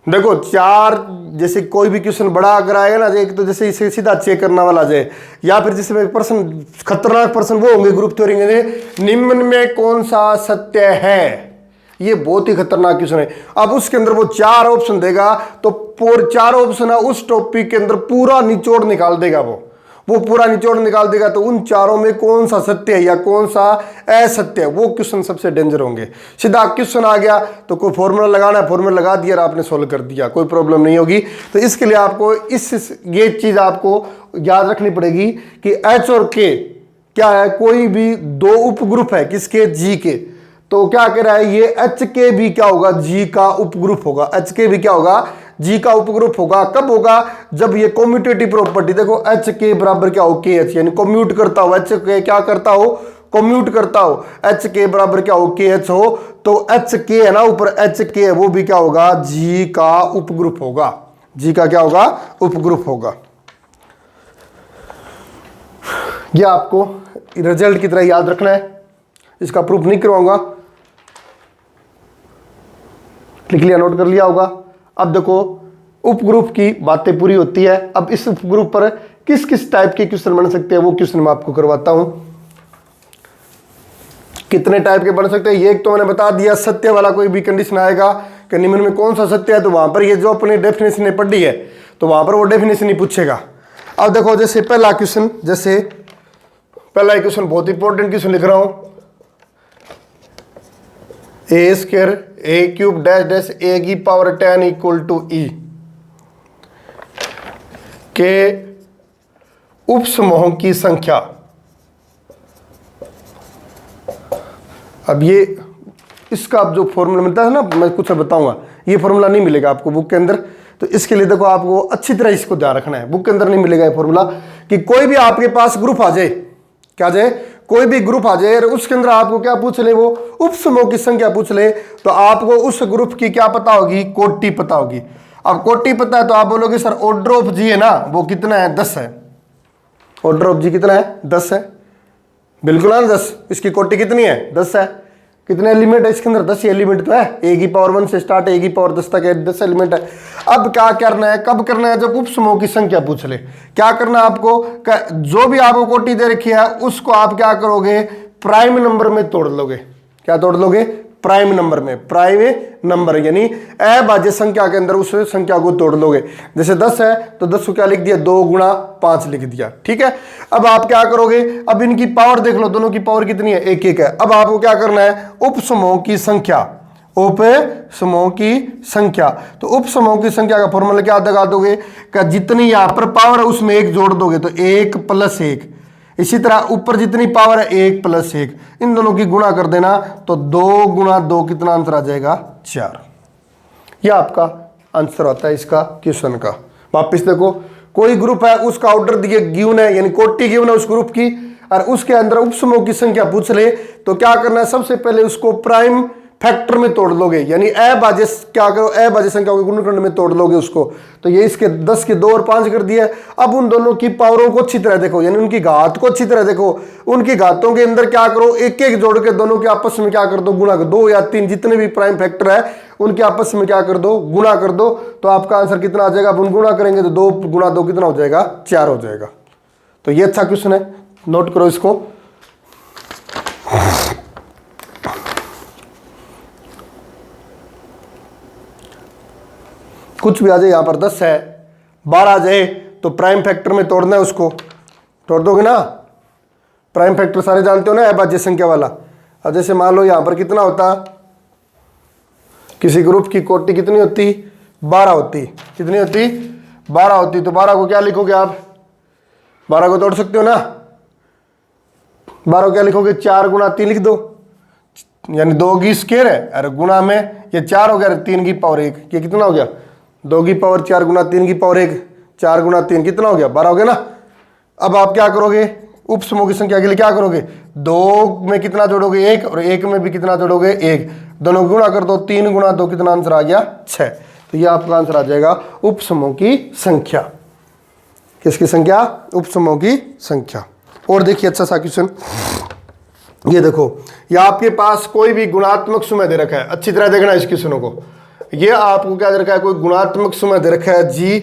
देखो चार, जैसे कोई भी क्वेश्चन बड़ा अगर आएगा ना, एक तो जैसे इसे सीधा चेक करने वाला जाए, या फिर जिसमें प्रश्न खतरनाक प्रश्न वो होंगे ग्रुप थ्योरी में, निम्न में कौन सा सत्य है, ये बहुत ही खतरनाक क्वेश्चन है। अब उसके अंदर वो चार ऑप्शन देगा तो चार ऑप्शन है उस टॉपिक के अंदर पूरा निचोड़ निकाल देगा, वो पूरा निचोड़ निकाल देगा। तो उन चारों में कौन सा सत्य है या कौन सा असत्य है, वो क्वेश्चन सबसे डेंजर होंगे। सीधा क्वेश्चन आ गया तो कोई फॉर्मूला लगाना है, फॉर्मूला लगा दिया और आपने सोल्व कर दिया, कोई प्रॉब्लम नहीं होगी। तो इसके लिए आपको ये चीज आपको याद रखनी पड़ेगी कि एच और के क्या है, कोई भी दो उपग्रुप है किसके, जी के। तो क्या कह रहा है ये, एच के भी क्या होगा, जी का उपग्रुप होगा। एच के भी क्या होगा, जी का उपग्रुप होगा। कब होगा, जब ये कम्यूटेटिव प्रॉपर्टी, देखो एच के बराबर क्या हो, के एच, यानी कम्यूट करता हो, एच के क्या करता हो, कम्यूट करता हो, एच के बराबर क्या हो, के एच हो। तो एच के है ना ऊपर, एच के है वो भी क्या होगा, जी का उपग्रुप होगा, जी का क्या होगा, उपग्रुप होगा। यह आपको रिजल्ट की तरह याद रखना है, इसका प्रूफ नहीं करवाऊंगा, लिख लिया, नोट कर लिया होगा। अब देखो उपग्रुप की बातें पूरी होती है। अब इस उपग्रुप पर किस किस टाइप के क्वेश्चन बन सकते हैं वो क्वेश्चन मैं आपको करवाता हूं। कितने टाइप के बन सकते हैं, ये एक तो मैंने बता दिया, सत्य वाला कोई भी कंडीशन आएगा कि निम्न में कौन सा सत्य है, तो वहां पर ये जो अपनी डेफिनेशन ने पढ़ी है तो वहां पर वो डेफिनेशन ही पूछेगा। अब देखो जैसे पहला क्वेश्चन, जैसे पहला क्वेश्चन बहुत इंपॉर्टेंट क्वेश्चन लिख रहा हूं, ए स्क्वायर ए क्यूब डैश डैश ए की पावर 10 इक्वल टू ई के उपसमूहों की संख्या। अब ये इसका जो फॉर्मूला मिलता है ना, मैं कुछ बताऊंगा, ये फॉर्मूला नहीं मिलेगा आपको बुक के अंदर। तो इसके लिए देखो आपको अच्छी तरह इसको ध्यान रखना है, बुक के अंदर नहीं मिलेगा ये फॉर्मूला। कि कोई भी आपके पास ग्रुप आ जाए, क्या जाए, कोई भी ग्रुप आ जाए और उसके अंदर आपको क्या पूछ ले, वो उपसमूह की संख्या पूछ ले, तो आपको उस ग्रुप की क्या पता होगी, कोटि पता होगी। अब कोटि पता है तो आप बोलोगे सर ऑर्डर ऑफ जी है ना, वो कितना है, 10 है। ऑर्डर ऑफ जी कितना है, 10 है, बिल्कुल है 10। इसकी कोटि कितनी है, 10 है। कितने एलिमेंट है इसके अंदर, 10 एलिमेंट तो है, ए की पावर 1 से स्टार्ट ए की पावर 10 तक है, 10 एलिमेंट है। अब क्या करना है, कब करना है, जब उपसमूह की संख्या पूछ ले। क्या करना है आपको, जो भी आपको कोटि दे रखी है उसको आप क्या करोगे, प्राइम नंबर में तोड़ लोगे। क्या तोड़ लोगे, प्राइम नंबर में, प्राइम नंबर यानी अभाज्य संख्या के अंदर उस संख्या को तोड़ लोगे। जैसे 10 है तो 10 को क्या लिख दिया, 2 गुणा 5 लिख दिया, ठीक है। अब आप क्या करोगे, अब इनकी पावर देख लो, दोनों की पावर कितनी है, 1 1 है। अब आपको क्या करना है, उपसमूह की संख्या, उपसमूह की संख्या। तो उपसमूह की संख्या का फॉर्मूला क्या लगा दोगे, कि जितनी यहां पर पावर है उसमें 1 जोड़ दोगे तो 1 + 1। इसी तरह ऊपर जितनी पावर है 1 + 1, इन दोनों की गुणा कर देना तो 2 × 2 कितना आंसर आ जाएगा, 4। यह आपका आंसर होता है इसका क्वेश्चन का। वापिस देखो, कोई ग्रुप है उसका ऑर्डर दिए गिवन है, यानी कोटि गिवन है उस ग्रुप की, और उसके अंदर उपसमूह की संख्या पूछ ले, तो क्या करना है, सबसे पहले उसको प्राइम फैक्टर में तोड़ लोगे, यानी अभाज्य क्या करो, अभाज्य संख्या को गुणनखंड में तोड़ लोगे उसको। तो ये इसके 10 के 2 और 5 कर दिया। अब उन दोनों की पावरों को अच्छी तरह देखो, यानी उनकी घात को अच्छी तरह देखो। उनकी घातों के अंदर क्या करो, एक एक जोड़ के दोनों के आपस में क्या कर दो, गुणा कर दो, 2 या 3 जितने भी प्राइम फैक्टर है उनके आपस में क्या कर दो, गुणा कर दो। तो आपका आंसर कितना आ जाएगा, अपन गुणा करेंगे तो 2 × 2 कितना हो जाएगा, 4 हो जाएगा। तो ये अच्छा क्वेश्चन है, नोट करो इसको। कुछ भी आ जाए, यहाँ पर 10 है, 12 आ जाए तो प्राइम फैक्टर में तोड़ना है, उसको तोड़ दोगे ना। प्राइम फैक्टर सारे जानते हो ना, अभाज्य संख्या वाला। अब जैसे मान लो यहाँ पर कितना होता, किसी ग्रुप की कोटि कितनी होती, 12 होती। कितनी होती, 12 होती। तो 12 को क्या लिखोगे आप, 12 को तोड़ सकते हो ना। 12 को क्या लिखोगे, 4 गुणा 3 लिख दो, यानी 2 की स्क्वायर है, अरे गुणा में ये 4 हो गया, 3 की पावर 1, ये कितना हो गया, 2 की पावर 4 गुणा 3 की पावर 1, 4 गुणा 3 कितना हो गया, 12 हो गया ना। अब आप क्या करोगे, उप समूह की संख्या के लिए क्या करोगे, 2 में कितना जोड़ोगे, 1, और 1 में भी कितना जोड़ोगे, 1, दोनों गुणा कर दो, 3 गुणा 2 कितना आंसर आ गया, 6। तो ये आपका आंसर आ जाएगा उप समूह की संख्या। किसकी संख्या, उप समूह की संख्या। और देखिए अच्छा सा क्वेश्चन, ये देखो, ये आपके पास कोई भी गुणात्मक समय दे रखा है, अच्छी तरह देखना इस क्वेश्चन को। ये आपको क्या दे रखा है, कोई गुणात्मक समय दे रखा है जी,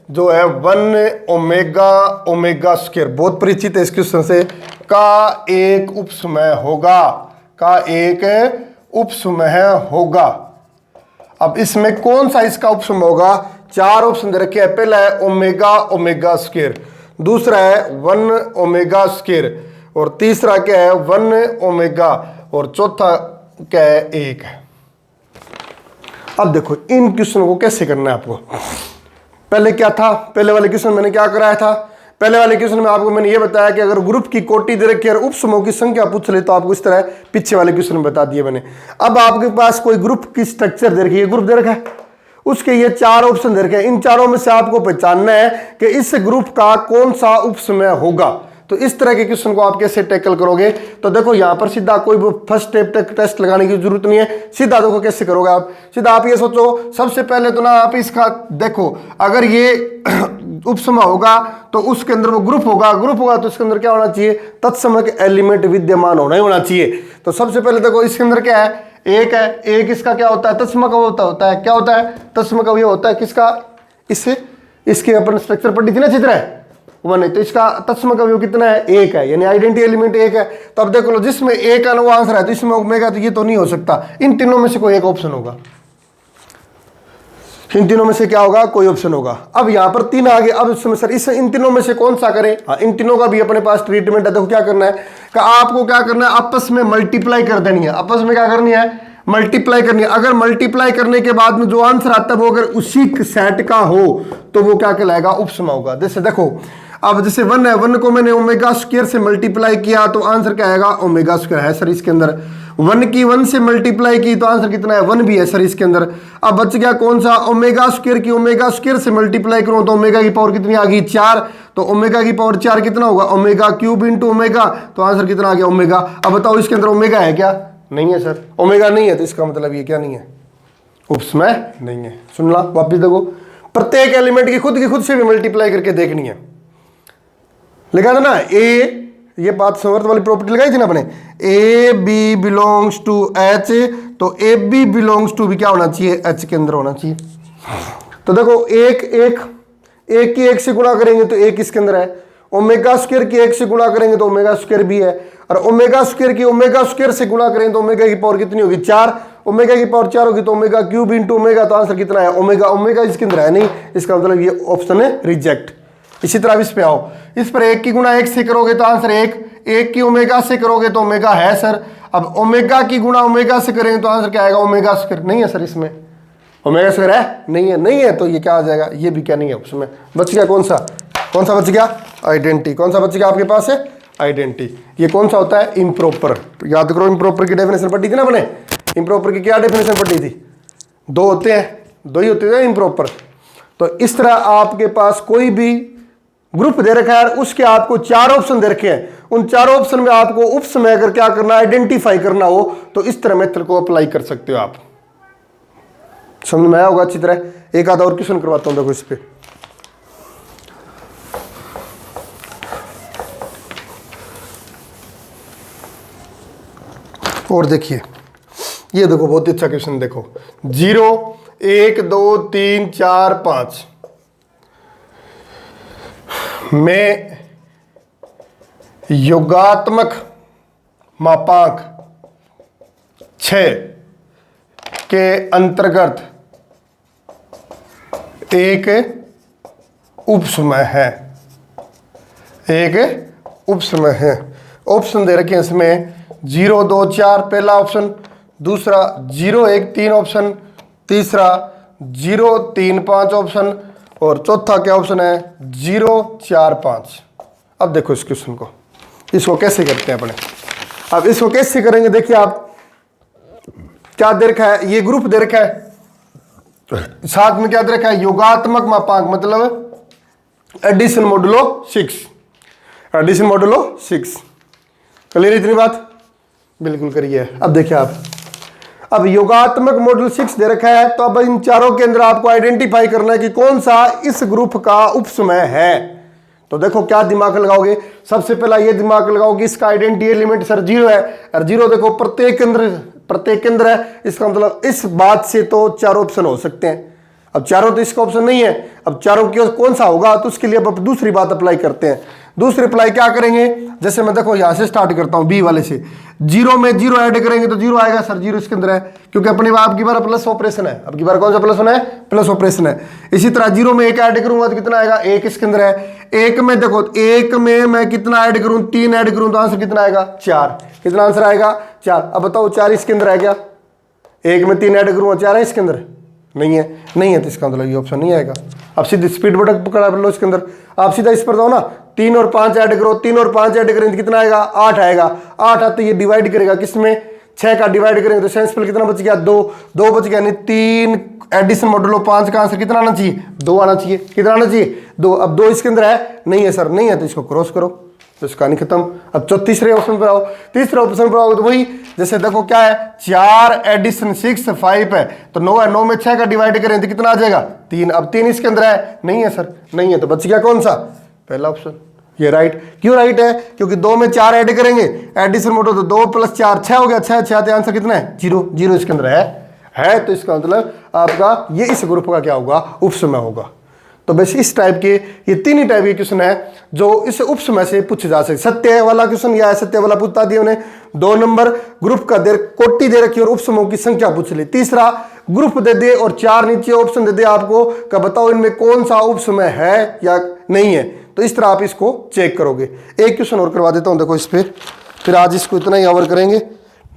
जो है 1 ओमेगा ओमेगा स्क्वायर, बहुत परिचित है इस क्वेश्चन से, का एक उप समय होगा, का एक उप समय होगा। अब इसमें कौन सा इसका उप समय होगा, 4 ऑप्शन दे रखे हैं। पहला है ओमेगा ओमेगा स्क्वायर, दूसरा है 1 ओमेगा स्क्वायर, और तीसरा क्या है 1 ओमेगा, और चौथा क्या है 1 है। अब देखो इन क्वेश्चन को कैसे करना है आपको। पहले क्या था, पहले वाले क्वेश्चन मैंने क्या कराया था, पहले वाले क्वेश्चन में आपको मैंने ये बताया कि अगर ग्रुप की कोटि दे रखी है और उप समूह की संख्या पूछ ले तो आपको इस तरह पीछे वाले क्वेश्चन में बता दिए मैंने। अब आपके पास कोई ग्रुप की स्ट्रक्चर दे रखी है, ग्रुप दे रखा है, उसके ये 4 ऑप्शन दे रखे हैं, इन चारों में से आपको पहचानना है कि इस ग्रुप का कौन सा उप समय होगा। तो इस तरह के क्वेश्चन को आप कैसे टैकल करोगे, तो देखो यहां पर सीधा कोई फर्स्ट स्टेप टेस्ट लगाने की जरूरत नहीं है, सीधा देखो कैसे करोगे आप। सीधा आप ये सोचो, सबसे पहले तो ना आप इसका देखो, अगर ये उप समय होगा तो उसके अंदर वो ग्रुप होगा, ग्रुप होगा तो इसके अंदर क्या होना चाहिए, तत्समक एलिमेंट विद्यमान होना ही होना चाहिए। तो सबसे पहले देखो इसके अंदर क्या है, 1 है, 1 इसका क्या होता है, तत्समक होता है, क्या होता है, तत्समक ये होता है किसका, इससे, इसके अपन स्ट्रक्चर पढ़ी थी ना चित्र है 1 है, तो इसका तत्समक अवयव कितना है, 1 है, यानी आइडेंटिटी एलिमेंट 1 है। तो अब देखो लो, जिसमें 1 का वो आंसर है, तो इसमें ओमेगा, तो ये तो नहीं हो सकता, इन तीनों में से कोई एक ऑप्शन होगा, इन तीनों में से क्या होगा, कोई ऑप्शन होगा। अब यहां पर 3 आ गए, अब इसमें सर इस इन तीनों में से कौन सा करें, हाँ इन तीनों का भी अपने पास ट्रीटमेंट है। देखो क्या करना है, कि आपको क्या करना है, आपस में मल्टीप्लाई कर देनी है, आपस में क्या करनी है, मल्टीप्लाई करनी है। अगर मल्टीप्लाई करने के बाद में जो आंसर आता है वो अगर उसी सेट का हो तो वो क्या कहलाएगा, उप समय होगा। जैसे देखो अब जैसे 1 है, 1 को मैंने ओमेगा स्क्वायर से मल्टीप्लाई किया तो आंसर क्या आएगा, ओमेगा स्क्वायर है सर इसके अंदर। 1 की 1 से मल्टीप्लाई की तो आंसर कितना है, 1 भी है सर इसके अंदर। अब बच गया कौन सा, ओमेगा स्क्वायर की ओमेगा स्क्वायर से मल्टीप्लाई करूं तो ओमेगा की पावर कितनी आ गई, 4, तो ओमेगा की पावर 4 कितना होगा, ओमेगा क्यूब इंटू ओमेगा, तो आंसर कितना आ गया, ओमेगा। अब बताओ इसके अंदर ओमेगा है क्या, नहीं है सर, ओमेगा नहीं है, तो इसका मतलब ये क्या नहीं है, उप समय नहीं है। सुन ला वापिस देखो, प्रत्येक एलिमेंट की खुद से भी मल्टीप्लाई करके देखनी है। लिखा था ना ए, ये बात समर्थ वाली प्रॉपर्टी लगाई थी ना अपने, A B belongs to H, तो ए बी बिलोंग्स टू भी क्या होना चाहिए, एच के अंदर होना चाहिए। तो देखो एक की 1 से गुणा करेंगे तो 1 इसके अंदर है, ओमेगा स्क्वायर की 1 से गुणा करेंगे तो ओमेगा स्क्वायर भी है, और ओमेगा स्क्वायर की ओमेगा स्क्वायर से गुणा करेंगे तो ओमेगा की पावर कितनी होगी, 4, ओमेगा की पावर 4 होगी तो ओमेगा क्यूब इंटू ओमेगा, तो आंसर कितना है, ओमेगा। ओमेगा इसके अंदर है नहीं, इसका मतलब ये ऑप्शन है रिजेक्ट। इसी तरह इस पे आओ, इस पर 1 की गुणा 1 से करोगे तो आंसर 1 की ओमेगा से करोगे तो ओमेगा है सर। अब ओमेगा की गुणा ओमेगा से करेंगे तो आंसर क्या आएगा, ओमेगा स्क्वायर, नहीं है सर इसमें, ओमेगा स्क्वायर है नहीं है, तो ये क्या आ जाएगा, ये भी क्या नहीं है उसमें। बच गया कौन सा बच गया, आइडेंटिटी। कौन सा बच गया आपके पास है, आइडेंटिटी। ये कौन सा होता है, इम्प्रॉपर। याद करो इम्प्रॉपर की डेफिनेशन पढ़ी थी ना अपने, इम्प्रॉपर की क्या डेफिनेशन पढ़ी थी, 2 होते हैं, 2 ही होते हैं इम्प्रॉपर। तो इस तरह आपके पास कोई भी ग्रुप दे रखा है, उसके आपको 4 ऑप्शन दे रखे हैं, उन 4 ऑप्शन में आपको उप समय अगर क्या करना, आइडेंटिफाई करना हो तो इस तरह मेथड को अप्लाई कर सकते हो आप। समझ में आया होगा अच्छी तरह। एक आधा और क्वेश्चन करवाता हूं देखो इस पे। और देखिए ये देखो बहुत ही अच्छा क्वेश्चन, देखो 0 1 2 3 4 5 में योगात्मक मापांक 6 के अंतर्गत एक उपसमय है, एक उपसमय है। ऑप्शन दे रखे हैं इसमें 0, 2, 4 पहला ऑप्शन, दूसरा 0, 1, 3 ऑप्शन, तीसरा 0, 3, 5 ऑप्शन, और चौथा क्या ऑप्शन है 0, 4, 5। अब देखो इस क्वेश्चन को, इसको कैसे करते हैं अपने। अब इसको कैसे करेंगे, देखिए आप क्या दे रखा है, ये ग्रुप दे रखा है, साथ में क्या दे रखा है योगात्मक मापांक, मतलब addition modulo 6, addition modulo 6। Clear इतनी बात, बिल्कुल करिए। अब देखिए आप, अब योगात्मक मॉडुलो 6 दे रखा है, तो अब इन चारों के अंदर आपको आइडेंटिफाई करना है कि कौन सा इस ग्रुप का उपसमय है। तो देखो क्या दिमाग लगाओगे, सबसे पहला ये दिमाग लगाओ कि इसका आइडेंटिटी एलिमेंट सर 0 है, और 0 देखो प्रत्येक केंद्र है, इसका मतलब इस बात से तो चारों ऑप्शन हो सकते हैं। अब चारों तो इसका ऑप्शन नहीं है, अब चारों की कौन सा होगा, तो उसके लिए अब दूसरी बात अप्लाई करते हैं। दूसरी अप्लाई क्या करेंगे, जैसे मैं देखो यहां से स्टार्ट करता हूं बी वाले से, 0 में 0 ऐड करेंगे तो 0 आएगा सर, 0 इसके अंदर है, क्योंकि अपनी आपकी बार प्लस ऑपरेशन है, अब की बार कौन सा प्लस होना है, प्लस ऑपरेशन है। इसी तरह 0 में 1 ऐड करूंगा तो कितना आएगा, 1 इसके अंदर है। 1 में देखो, 1 में मैं कितना ऐड करूं, 3 ऐड करूं तो आंसर कितना आएगा 4, कितना आंसर आएगा 4। अब बताओ 4 इसके अंदर है क्या, 1 में 3 ऐड करूंगा 4 है इसके अंदर, नहीं है, नहीं है, तो इसका मतलब ये ऑप्शन नहीं आएगा। अब सीधे स्पीड बटन पकड़ा लो इसके अंदर, आप सीधा इस पर जाओ ना, 3 और 5 ऐड करो, 3 और 5 ऐड करेंगे तो कितना आएगा 8 आएगा। 8 आते ये डिवाइड करेगा किसमें, 6 का डिवाइड करेंगे तो सेंसफुल कितना बच गया 2, 2 बच गया, यानी 3 एडिशन मॉडुलो 5 का आंसर कितना आना चाहिए 2 आना चाहिए, कितना आना चाहिए 2। अब 2 इसके अंदर है, नहीं है सर, नहीं है, तो इसको क्रॉस करो, तो इसका नहीं खत्म। अब तीसरे ऑप्शन पर आओ, तीसरे ऑप्शन पर आओ तो वही, जैसे देखो क्या है 4 एडिशन 6 5 है, तो 9 है, 9 में 6 का डिवाइड करें तो कितना आ जाएगा 3। अब 3 इसके अंदर है, नहीं है सर, नहीं है, तो बच गया कौन सा, पहला ऑप्शन, ये राइट। क्यों राइट है, क्योंकि 2 में 4 ऐड करेंगे, एडिशन मोटो तो 2 + 4 6 हो गया, 6 तो आंसर कितना है 0, 0 इसके अंदर है, तो इसका मतलब आपका ये इस ग्रुप का क्या होगा, उपसमय होगा। तो बस इस टाइप के ये 3 ही टाइप के क्वेश्चन है जो इस उपसमय से पूछे जा सकते। सत्य वाला क्वेश्चन या असत्य वाला पूछता दिया उन्हें, 2 नंबर ग्रुप का कोटि दे रखी और उपसमयों की संख्या पूछ ली, तीसरा ग्रुप दे दे और 4 नीचे ऑप्शन दे दे आपको का बताओ इनमें कौन सा उपसमय है या नहीं है। तो इस तरह आप इसको चेक करोगे। एक क्वेश्चन और करवा देता हूं, देखो इस पर, फिर आज इसको इतना ही कवर करेंगे।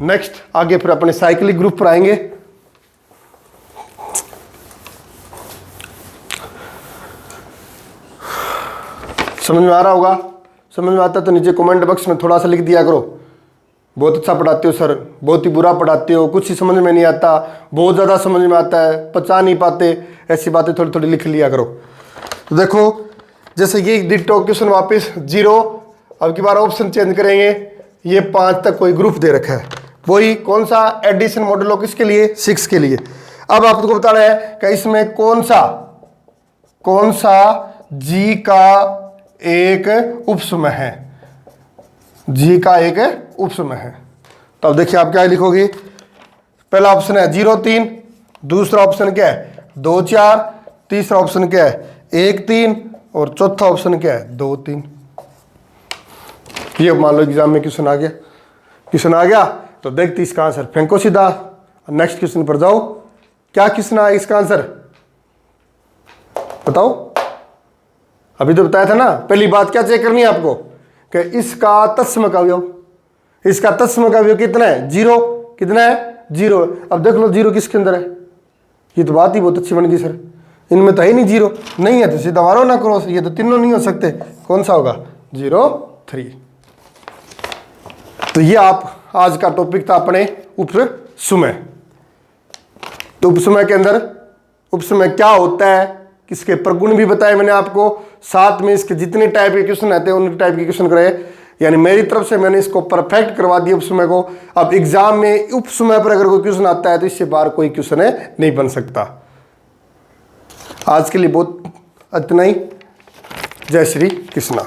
नेक्स्ट आगे फिर अपने साइक्लिक ग्रुप पर आएंगे। समझ में आ रहा होगा, समझ में आता तो नीचे कमेंट बॉक्स में थोड़ा सा लिख दिया करो, बहुत अच्छा पढ़ाते हो सर, बहुत ही बुरा पढ़ाते हो, कुछ ही समझ में नहीं आता, बहुत ज़्यादा समझ में आता है, पचा नहीं पाते, ऐसी बातें थोड़ी थोड़ी लिख लिया करो। तो देखो जैसे ये डिटो क्वेश्चन वापस 0, अब की बार ऑप्शन चेंज करेंगे, ये 5 तक कोई ग्रुप दे रखा है, वही कौन सा एडिशन मॉडुलो किसके लिए 6 के लिए। अब आपको बताना है कि इसमें कौन सा जी का एक उपसमय है, जी का एक उपसमय है। तो अब देखिए आप क्या लिखोगे, पहला ऑप्शन है 0 3, दूसरा ऑप्शन क्या है 2 4, तीसरा ऑप्शन क्या है 1 3, और चौथा ऑप्शन क्या है 2 3। ये मान लो एग्जाम में क्वेश्चन आ गया तो देखते इसका आंसर फेंको सीधा, नेक्स्ट क्वेश्चन पर जाओ। क्या क्वेश्चन आया इसका आंसर बताओ, अभी तो बताया था ना। पहली बात क्या चेक करनी है आपको कि इसका तत्सम का अवयव, इसका तत्सम का अवयव कितना है 0, कितना है 0। अब देख लो 0 किसके अंदर है, ये तो बात ही बहुत अच्छी बन गई सर, इनमें तो है नहीं 0, नहीं है तो सीधा मारो ना क्रॉस, ये तो तीनों नहीं हो सकते, कौन सा होगा 0 3। तो ये आप आज का टॉपिक था अपने उपसमय। तो उपसमय के अंदर उपसमय क्या होता है, इसके प्रगुण भी बताए मैंने आपको, साथ में इसके जितने टाइप के क्वेश्चन आते हैं उन टाइप के क्वेश्चन कराए, यानी मेरी तरफ से मैंने इसको परफेक्ट करवा दिया उपसमय को। अब एग्जाम में उपसमय पर अगर कोई क्वेश्चन आता है तो इससे बाहर कोई क्वेश्चन नहीं बन सकता। आज के लिए बहुत इतना ही। जय श्री कृष्णा।